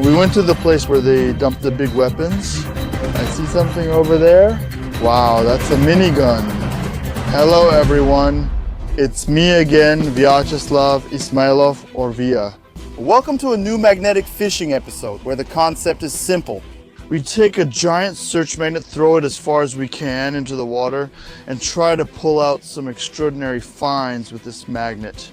We went to the place where they dumped the big weapons. I see something over there. Wow, that's a minigun. Hello everyone. It's me again, Vyacheslav Ismailov, or Via. Welcome to a new magnetic fishing episode where the concept is simple. We take a giant search magnet, throw it as far as we can into the water, and try to pull out some extraordinary finds with this magnet.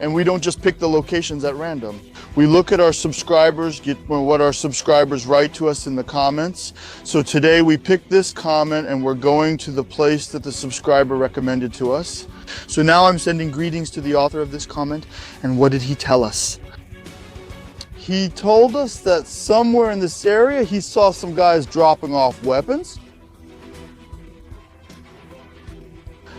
And we don't just pick the locations at random. We look at our subscribers, get what our subscribers write to us in the comments. So today we picked this comment and we're going to the place that the subscriber recommended to us. So now I'm sending greetings to the author of this comment. And what did he tell us? He told us that somewhere in this area he saw some guys dropping off weapons.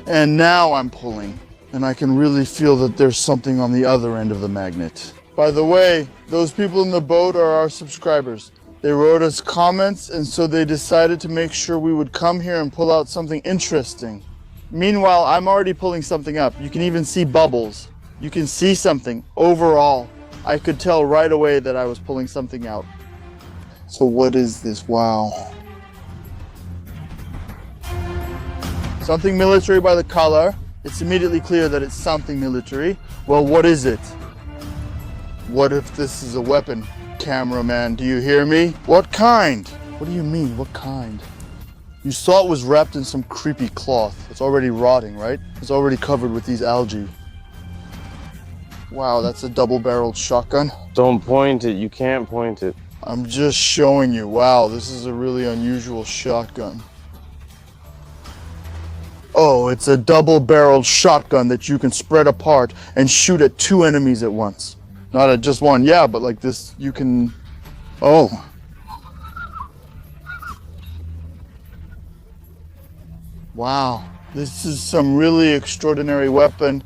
And now I'm pulling, and I can really feel that there's something on the other end of the magnet. By the way, those people in the boat are our subscribers. They wrote us comments, and so they decided to make sure we would come here and pull out something interesting. Meanwhile, I'm already pulling something up. You can even see bubbles. You can see something overall. I could tell right away that I was pulling something out. So what is this? Wow. Something military by the color. It's immediately clear that it's something military. Well, what is it? What if this is a weapon? Cameraman, do you hear me? What kind? What do you mean, what kind? You saw it was wrapped in some creepy cloth. It's already rotting, right? It's already covered with these algae. Wow, that's a double-barreled shotgun. Don't point it, you can't point it. I'm just showing you. Wow, this is a really unusual shotgun. Oh, it's a double-barreled shotgun that you can spread apart and shoot at two enemies at once. Not at just one, yeah, but like this, you can, oh. Wow, this is some really extraordinary weapon.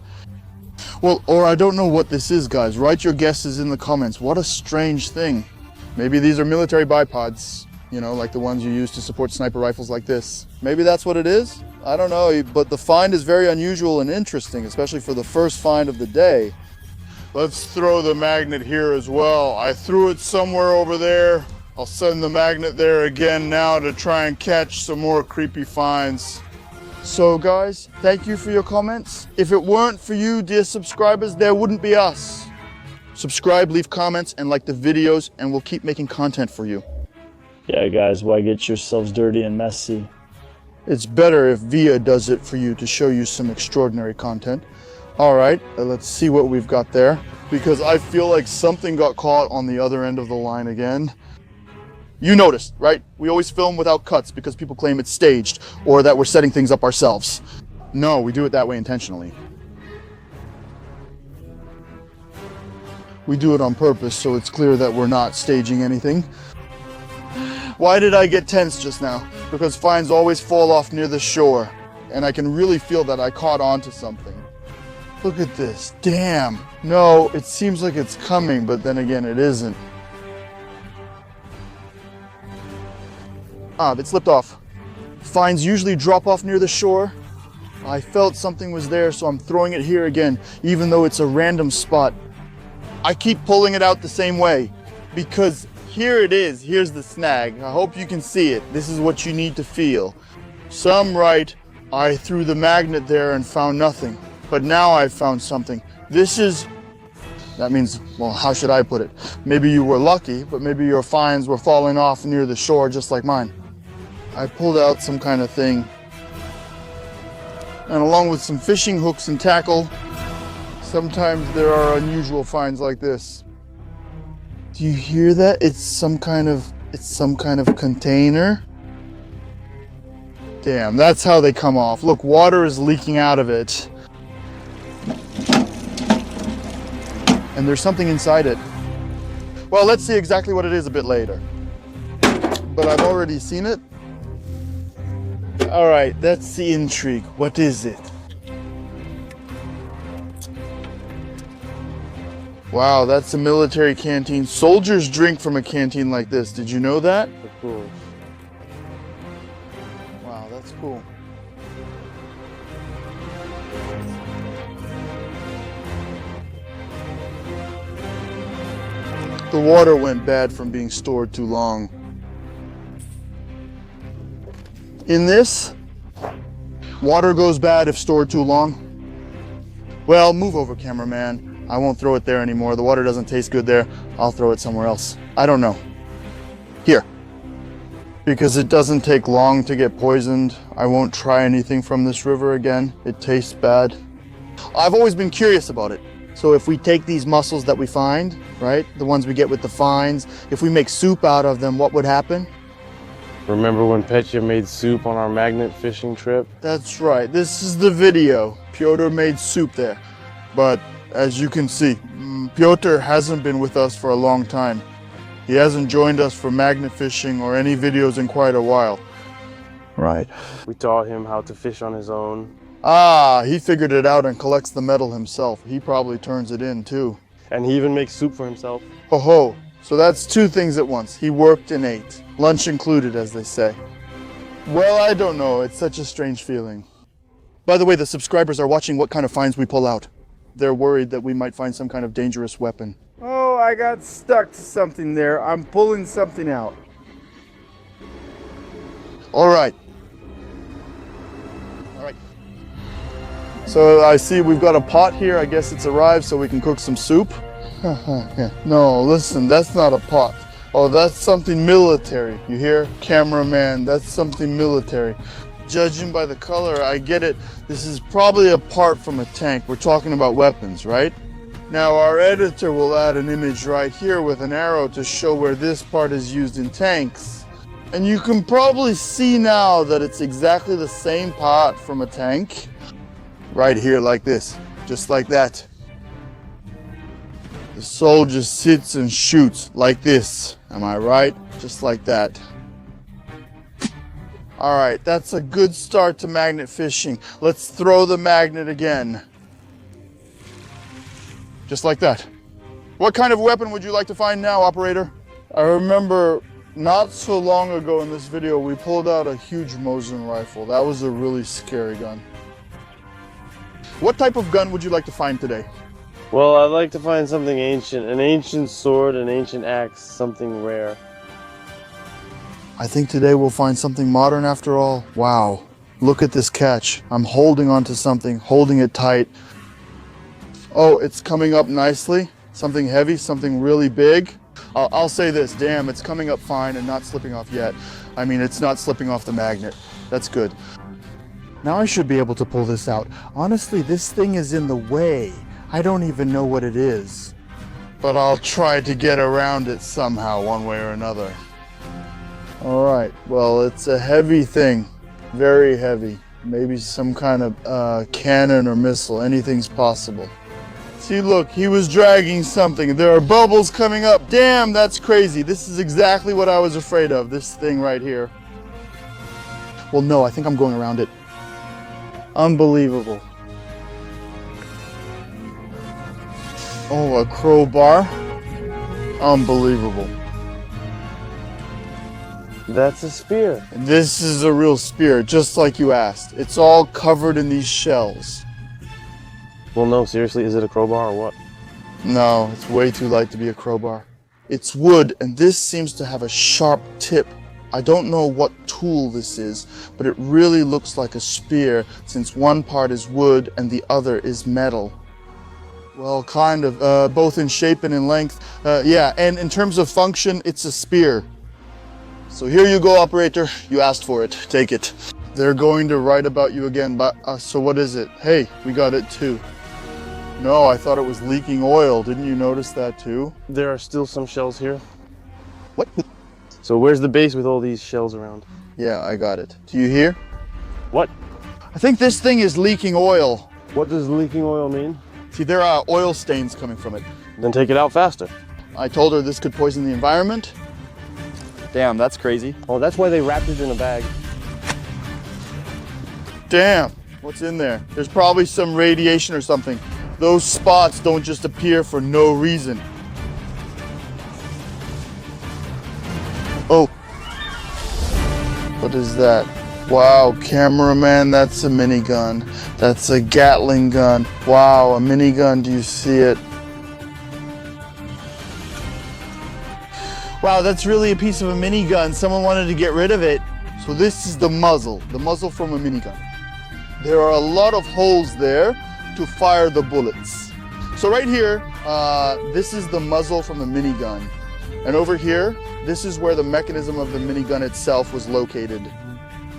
Well, or I don't know what this is, guys. Write your guesses in the comments. What a strange thing. Maybe these are military bipods, you know, like the ones you use to support sniper rifles like this. Maybe that's what it is? I don't know, but the find is very unusual and interesting, especially for the first find of the day. Let's throw the magnet here as well. I threw it somewhere over there. I'll send the magnet there again now to try and catch some more creepy finds. So guys, thank you for your comments. If it weren't for you, dear subscribers, there wouldn't be us. Subscribe, leave comments, and like the videos, and we'll keep making content for you. Yeah, guys, why get yourselves dirty and messy? It's better if Via does it for you to show you some extraordinary content. All right, let's see what we've got there, because I feel like something got caught on the other end of the line again. You noticed, right? We always film without cuts because people claim it's staged or that we're setting things up ourselves. No, we do it that way intentionally. We do it on purpose so it's clear that we're not staging anything. Why did I get tense just now? Because finds always fall off near the shore, and I can really feel that I caught on to something. Look at this, damn. No, it seems like it's coming, but then again, it isn't. Ah, it slipped off. Finds usually drop off near the shore. I felt something was there, so I'm throwing it here again, even though it's a random spot. I keep pulling it out the same way, because here it is, here's the snag. I hope you can see it. This is what you need to feel. Some write, I threw the magnet there and found nothing. But now I've found something. That means, well, how should I put it? Maybe you were lucky, but maybe your finds were falling off near the shore just like mine. I pulled out some kind of thing. And along with some fishing hooks and tackle, sometimes there are unusual finds like this. Do you hear that? It's some kind of container. Damn, that's how they come off. Look, water is leaking out of it. And there's something inside it. Well, let's see exactly what it is a bit later. But I've already seen it. All right, that's the intrigue. What is it? Wow, that's a military canteen. Soldiers drink from a canteen like this. Did you know that? Of course. Wow, that's cool. The water went bad from being stored too long. In this, water goes bad if stored too long. Well, move over, cameraman. I won't throw it there anymore. The water doesn't taste good there. I'll throw it somewhere else. I don't know. Here. Because it doesn't take long to get poisoned. I won't try anything from this river again. It tastes bad. I've always been curious about it. So if we take these mussels that we find, right, the ones we get with the fines, if we make soup out of them, what would happen? Remember when Petya made soup on our magnet fishing trip? That's right. This is the video. Pyotr made soup there. But as you can see, Pyotr hasn't been with us for a long time. He hasn't joined us for magnet fishing or any videos in quite a while. Right. We taught him how to fish on his own. Ah, he figured it out and collects the metal himself. He probably turns it in too. And he even makes soup for himself. Ho ho. So that's two things at once. He worked and ate. Lunch included, as they say. Well, I don't know. It's such a strange feeling. By the way, the subscribers are watching what kind of finds we pull out. They're worried that we might find some kind of dangerous weapon. Oh, I got stuck to something there. I'm pulling something out. All right. So I see we've got a pot here. I guess it's arrived so we can cook some soup. Yeah. No, listen, that's not a pot. Oh, that's something military. You hear? Cameraman, that's something military. Judging by the color, I get it. This is probably a part from a tank. We're talking about weapons, right? Now our editor will add an image right here with an arrow to show where this part is used in tanks. And you can probably see now that it's exactly the same pot from a tank. Right here like this, just like that. The soldier sits and shoots like this. Am I right? Just like that. All right, that's a good start to magnet fishing. Let's throw the magnet again. Just like that. What kind of weapon would you like to find now, operator? I remember not so long ago in this video, we pulled out a huge Mosin rifle. That was a really scary gun. What type of gun would you like to find today? Well, I'd like to find something ancient. An ancient sword, an ancient axe, something rare. I think today we'll find something modern after all. Wow, look at this catch. I'm holding onto something, holding it tight. Oh, it's coming up nicely. Something heavy, something really big. I'll say this, damn, it's coming up fine and not slipping off yet. I mean, it's not slipping off the magnet. That's good. Now I should be able to pull this out. Honestly, this thing is in the way. I don't even know what it is. But I'll try to get around it somehow, one way or another. All right, well, it's a heavy thing. Very heavy. Maybe some kind of cannon or missile. Anything's possible. See, look, he was dragging something. There are bubbles coming up. Damn, that's crazy. This is exactly what I was afraid of, this thing right here. Well, no, I think I'm going around it. Unbelievable. Oh, a crowbar? Unbelievable. That's a spear. This is a real spear, just like you asked. It's all covered in these shells. Well, no, seriously, is it a crowbar or what? No, it's way too light to be a crowbar. It's wood, and this seems to have a sharp tip. I don't know what tool this is, but it really looks like a spear since one part is wood and the other is metal. Well, kind of, both in shape and in length. Yeah, and in terms of function, it's a spear. So here you go, operator. You asked for it. Take it. They're going to write about you again, but so what is it? Hey, we got it too. No, I thought it was leaking oil. Didn't you notice that too? There are still some shells here. What? So where's the base with all these shells around? Yeah, I got it. Do you hear? What? I think this thing is leaking oil. What does leaking oil mean? See, there are oil stains coming from it. Then take it out faster. I told her this could poison the environment. Damn, that's crazy. Oh, that's why they wrapped it in a bag. Damn, what's in there? There's probably some radiation or something. Those spots don't just appear for no reason. Oh. What is that? Wow, cameraman, that's a minigun. That's a Gatling gun. Wow, a minigun, do you see it? Wow, that's really a piece of a minigun. Someone wanted to get rid of it. So this is the muzzle from a minigun. There are a lot of holes there to fire the bullets. So right here, this is the muzzle from the minigun. And over here, this is where the mechanism of the minigun itself was located.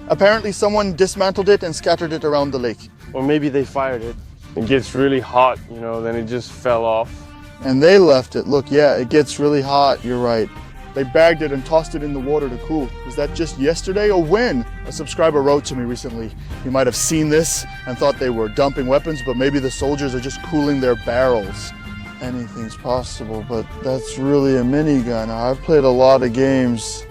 Apparently someone dismantled it and scattered it around the lake. Or maybe they fired it. It gets really hot, you know, then it just fell off. And they left it. Look, yeah, it gets really hot, you're right. They bagged it and tossed it in the water to cool. Was that just yesterday or when? A subscriber wrote to me recently. He might have seen this and thought they were dumping weapons, but maybe the soldiers are just cooling their barrels. Anything's possible, but that's really a minigun. I've played a lot of games.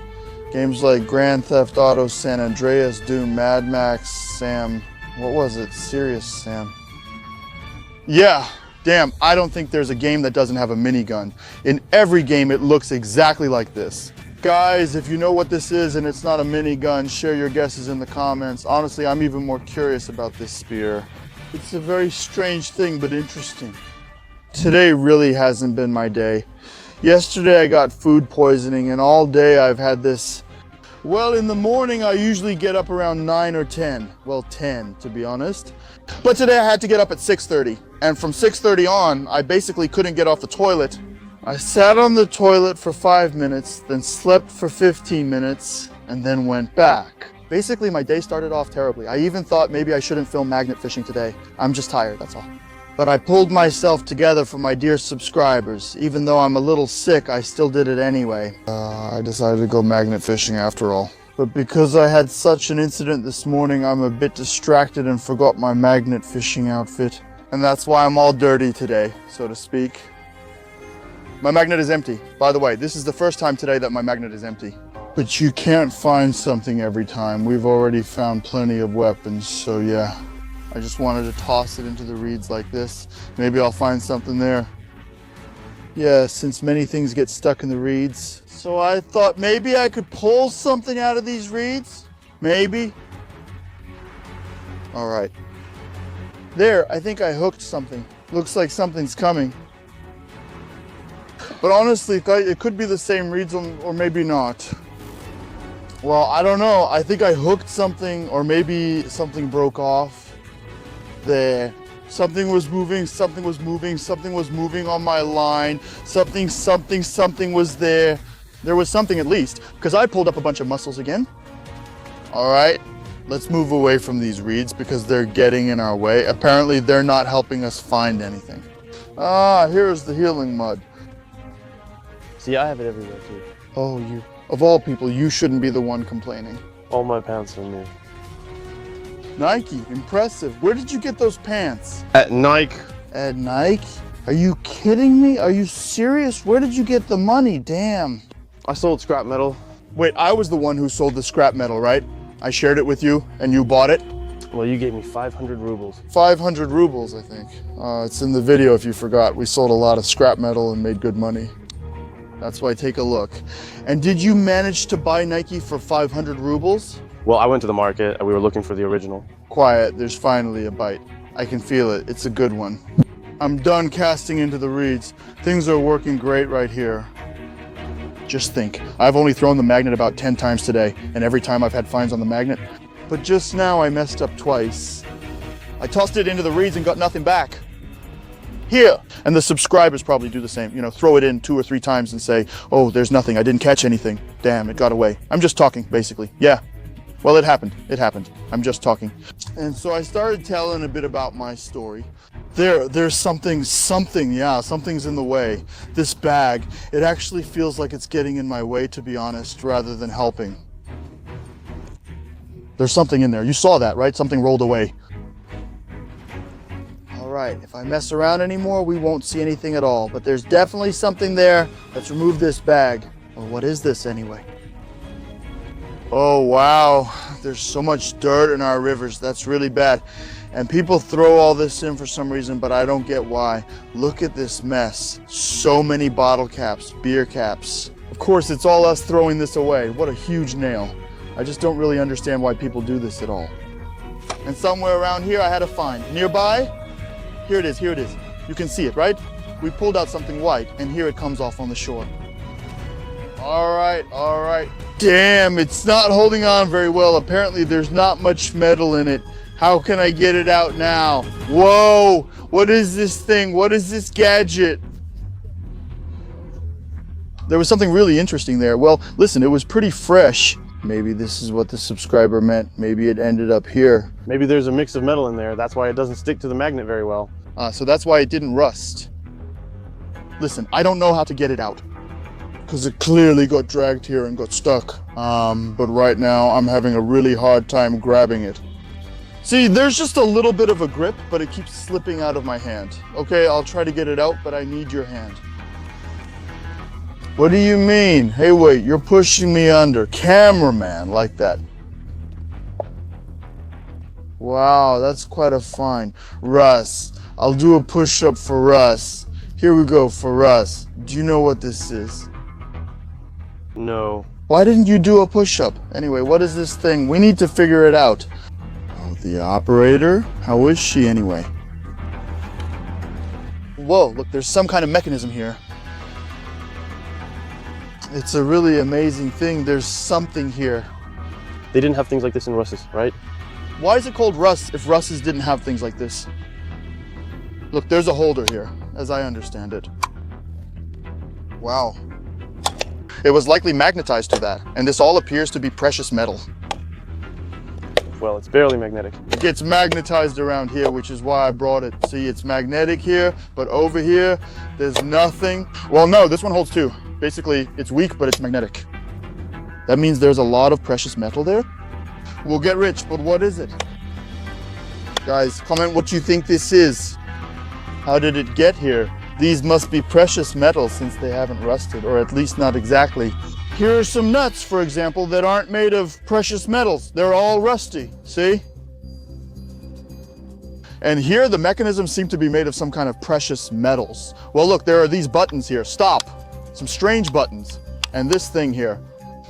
Games like Grand Theft Auto, San Andreas, Doom, Mad Max, Sam. What was it? Serious Sam. Yeah. Damn, I don't think there's a game that doesn't have a minigun. In every game, it looks exactly like this. Guys, if you know what this is and it's not a minigun, share your guesses in the comments. Honestly, I'm even more curious about this spear. It's a very strange thing, but interesting. Today really hasn't been my day. Yesterday I got food poisoning and all day I've had this. Well, in the morning I usually get up around 9 or 10. Well, 10 to be honest. But today I had to get up at 6:30. And from 6:30 on, I basically couldn't get off the toilet. I sat on the toilet for 5 minutes, then slept for 15 minutes, and then went back. Basically, my day started off terribly. I even thought maybe I shouldn't film magnet fishing today. I'm just tired, that's all. But I pulled myself together for my dear subscribers. Even though I'm a little sick, I still did it anyway. I decided to go magnet fishing after all. But because I had such an incident this morning, I'm a bit distracted and forgot my magnet fishing outfit. And that's why I'm all dirty today, so to speak. My magnet is empty. By the way, this is the first time today that my magnet is empty. But you can't find something every time. We've already found plenty of weapons, so yeah. I just wanted to toss it into the reeds like this. Maybe I'll find something there. Yeah, since many things get stuck in the reeds. So I thought maybe I could pull something out of these reeds. Maybe. All right. There, I think I hooked something. Looks like something's coming. But honestly, it could be the same reeds or maybe not. Well, I don't know. I think I hooked something or maybe something broke off. There. Something was moving, something was moving, something was moving on my line. Something was there. There was something at least, because I pulled up a bunch of mussels again. All right. Let's move away from these reeds because they're getting in our way. Apparently, they're not helping us find anything. Ah, here's the healing mud. See, I have it everywhere too. Oh, you. Of all people, you shouldn't be the one complaining. All my pants are new. Nike, impressive. Where did you get those pants? At Nike. At Nike? Are you kidding me? Are you serious? Where did you get the money? Damn. I sold scrap metal. Wait, I was the one who sold the scrap metal, right? I shared it with you and you bought it? Well, you gave me 500 rubles. 500 rubles, I think. It's in the video if you forgot. We sold a lot of scrap metal and made good money. That's why take a look. And did you manage to buy Nike for 500 rubles? Well, I went to the market and we were looking for the original. Quiet, there's finally a bite. I can feel it, it's a good one. I'm done casting into the reeds. Things are working great right here. Just think, I've only thrown the magnet about 10 times today, and every time I've had finds on the magnet. But just now I messed up twice. I tossed it into the reeds and got nothing back. Here! And the subscribers probably do the same. You know, throw it in 2 or 3 times and say, oh, there's nothing, I didn't catch anything. Damn, it got away. I'm just talking, basically. Yeah. Well, it happened. It happened. I'm just talking. And so I started telling a bit about my story. There's something's in the way. This bag, it actually feels like it's getting in my way, to be honest, rather than helping. There's something in there. You saw that, right? Something rolled away. All right, if I mess around anymore, we won't see anything at all. But there's definitely something there. Let's remove this bag. Or what is this anyway? Oh, wow. There's so much dirt in our rivers. That's really bad. And people throw all this in for some reason, but I don't get why. Look at this mess. So many bottle caps, beer caps. Of course, it's all us throwing this away. What a huge nail. I just don't really understand why people do this at all. And somewhere around here, I had a find. Nearby, here it is, here it is. You can see it, right? We pulled out something white, and here it comes off on the shore. All right. Damn, it's not holding on very well. Apparently there's not much metal in it. How can I get it out now? Whoa, what is this thing? What is this gadget? There was something really interesting there. Well, listen, it was pretty fresh. Maybe this is what the subscriber meant. Maybe it ended up here. Maybe there's a mix of metal in there. That's why it doesn't stick to the magnet very well. So that's why it didn't rust. Listen, I don't know how to get it out, because it clearly got dragged here and got stuck. But right now I'm having a really hard time grabbing it. See, there's just a little bit of a grip, but it keeps slipping out of my hand. Okay, I'll try to get it out, but I need your hand. What do you mean? Hey, wait, you're pushing me under. Cameraman, like that. Wow, that's quite a find. Russ, I'll do a push-up for Russ. Here we go for Russ. Do you know what this is? No. Why didn't you do a push-up? Anyway, what is this thing? We need to figure it out. Oh, the operator? How is she anyway? Whoa, look, there's some kind of mechanism here. It's a really amazing thing. There's something here. They didn't have things like this in Russ's, right? Why is it called Russ if Russ's didn't have things like this? Look, there's a holder here, as I understand it. Wow. It was likely magnetized to that, and this all appears to be precious metal. Well, it's barely magnetic. It gets magnetized around here, which is why I brought it. See, it's magnetic here, but over here, there's nothing. Well, no, this one holds two. Basically, it's weak, but it's magnetic. That means there's a lot of precious metal there. We'll get rich, but what is it? Guys, comment what you think this is. How did it get here? These must be precious metals since they haven't rusted, or at least not exactly. Here are some nuts, for example, that aren't made of precious metals. They're all rusty, see? And here the mechanisms seem to be made of some kind of precious metals. Well, look, there are these buttons here. Stop. Some strange buttons. And this thing here.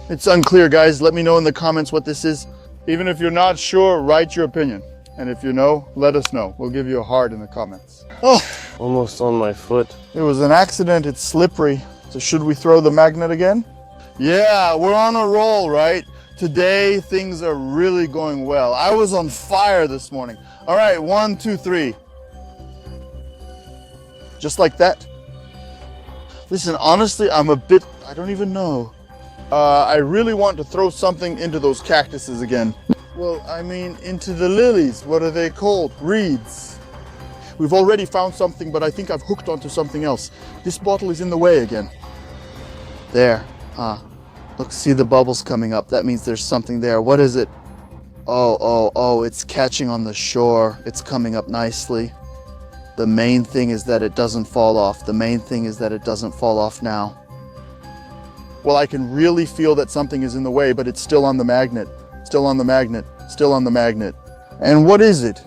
It's unclear, guys. Let me know in the comments what this is. Even if you're not sure, write your opinion. And if you know, let us know. We'll give you a heart in the comments. Oh, Almost on my foot. it was an accident. It's slippery. So should we throw the magnet again? Yeah, we're on a roll, right? Today, things are really going well. I was on fire this morning. All right, 1, 2, 3. Just like that. Listen, honestly, I don't even know. I really want to throw something into those cactuses again. Well, I mean, into the lilies. What are they called? Reeds. We've already found something, but I think I've hooked onto something else. This bottle is in the way again. There. Look, see the bubbles coming up. That means there's something there. What is it? Oh, it's catching on the shore. It's coming up nicely. The main thing is that it doesn't fall off. The main thing is that it doesn't fall off now. Well, I can really feel that something is in the way, but it's still on the magnet. Still on the magnet. Still on the magnet. And what is it?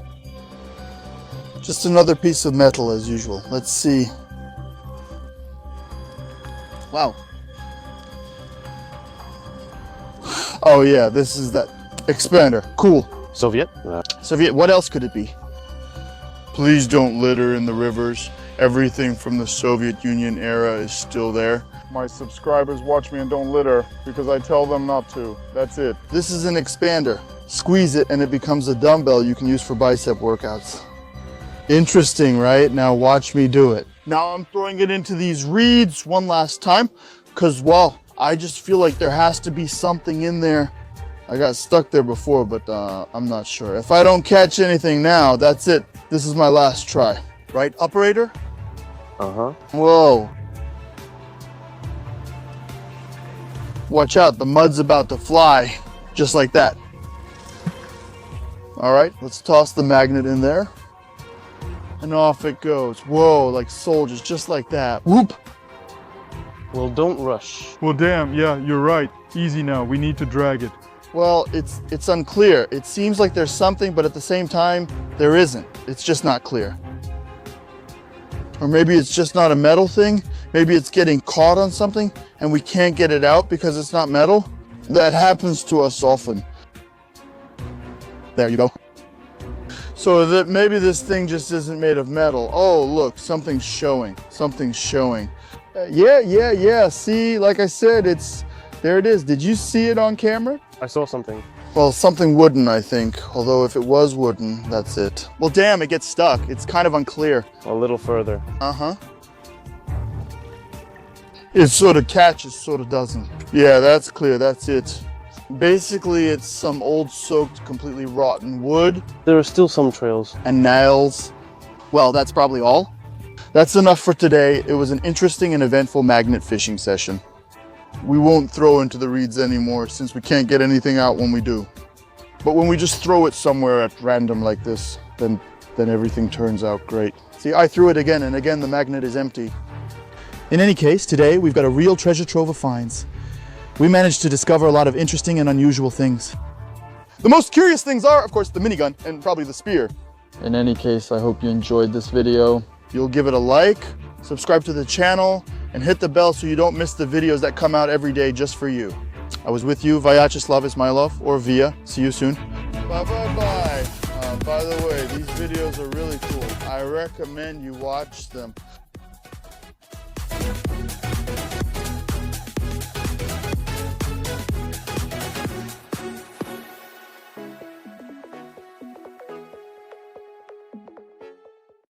Just another piece of metal as usual. Let's see. Wow. Oh yeah, this is that expander. Cool. Soviet? Soviet, what else could it be? Please don't litter in the rivers. Everything from the Soviet Union era is still there. My subscribers watch me and don't litter because I tell them not to. That's it. This is an expander. Squeeze it and it becomes a dumbbell you can use for bicep workouts. Interesting, right? Now watch me do it. Now I'm throwing it into these reeds one last time because, well, I just feel like there has to be something in there. I got stuck there before, but I'm not sure. If I don't catch anything now, that's it. This is my last try. Right, operator? Uh-huh. Whoa. Watch out, the mud's about to fly. Just like that. All right, let's toss the magnet in there. And off it goes. Whoa, like soldiers, just like that. Whoop. Well, don't rush. Well, damn, yeah, you're right. Easy now, we need to drag it. Well, it's unclear. It seems like there's something, but at the same time, there isn't. It's just not clear. Or maybe it's just not a metal thing. Maybe it's getting caught on something and we can't get it out because it's not metal. That happens to us often. There you go. So that maybe this thing just isn't made of metal. Oh, look, something's showing. Something's showing. Yeah. See, like I said, there it is. Did you see it on camera? I saw something. Well, something wooden, I think. Although if it was wooden, that's it. Well, damn, it gets stuck. It's kind of unclear. A little further. Uh-huh. It sort of catches, sort of doesn't. Yeah, that's clear, that's it. Basically, it's some old soaked, completely rotten wood There are still some trails. and nails. Well, that's probably all. That's enough for today. It was an interesting and eventful magnet fishing session. We won't throw into the reeds anymore since we can't get anything out when we do. But when we just throw it somewhere at random like this, then everything turns out great. See, I threw it again, and again the magnet is empty. In any case, today we've got a real treasure trove of finds. We managed to discover a lot of interesting and unusual things. The most curious things are, of course, the minigun and probably the spear. In any case, I hope you enjoyed this video. You'll give it a like, subscribe to the channel, and hit the bell so you don't miss the videos that come out every day just for you. I was with you, Vyacheslav Ismailov, or Via. See you soon. Bye. By the way, these videos are really cool. I recommend you watch them.